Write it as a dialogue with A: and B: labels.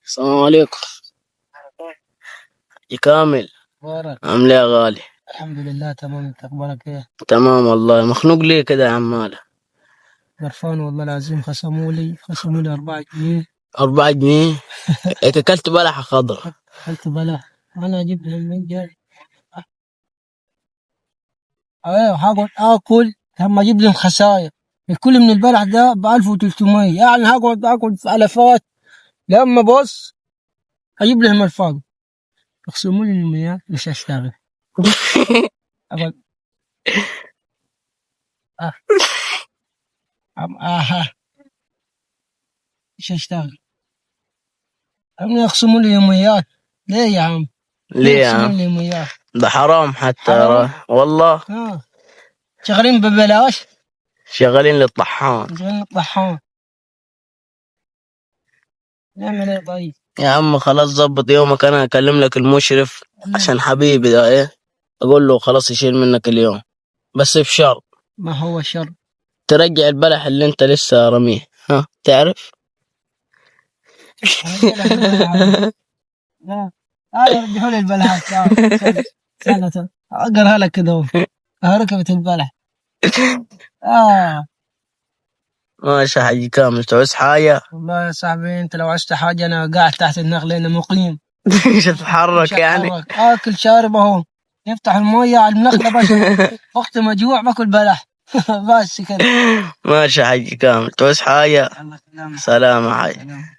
A: السلام عليكم يا كامل.
B: مبارك.
A: عامل ايه يا غالي؟
B: الحمد لله تمام. انت اخبارك ايه؟
A: تمام والله. مخنوق ليه كده يا عمالة؟
B: قرفان والله العظيم. خصموا لي 4 جنيه.
A: 4 جنيه؟ انت اكلت بلحة خضرا.
B: قلت بلا، انا اجيب لهم من جاي. ايوه هقعد اكل لما اجيب لهم خساير. الكل من البلح ده ب 1300، يعني هقعد اكل في الافات لما بص اجيب لهم الفاضي. يخصموا لي المياه مش هشتغل. أقعد. آه. مش هشتغل. هم يخصموا لي يوميات. ليه يا عم؟ ليه
A: ليه يا
B: يخصموا
A: عم؟
B: لي يوميات؟
A: ده حرام حتى يا
B: حرام.
A: والله.
B: شغالين ببلاش.
A: شغالين للطحان.
B: شغالين الطحان. نعمل ايه طيب؟
A: يا عم خلاص ظبط يومك، انا هكلم لك المشرف عشان حبيبي ده ايه، اقول له خلاص يشيل منك اليوم، بس بشرط
B: ما هو شر؟
A: ترجع البلح اللي انت لسه رميه. ها تعرف؟
B: لا، رجعوا لي البلحات. سنة اقرها لك كده اهو. ركبت البلح. اه
A: ماشي يا حاج كامل، تعوز حاجة؟
B: والله يا صاحبي، انت لو عشت حاجة انا قاعد تحت النخلة، انا مقيم.
A: مش هتتحرك
B: مش
A: يعني؟
B: هتحرك. اكل شارب اهو. يفتح المية على النخلة بس. وقت ما جوع باكل بلح. بس كده.
A: ماشي يا حاج كامل، تعوز حاجة؟
B: الله سلامة.
A: سلام يا حاج.
B: سلام.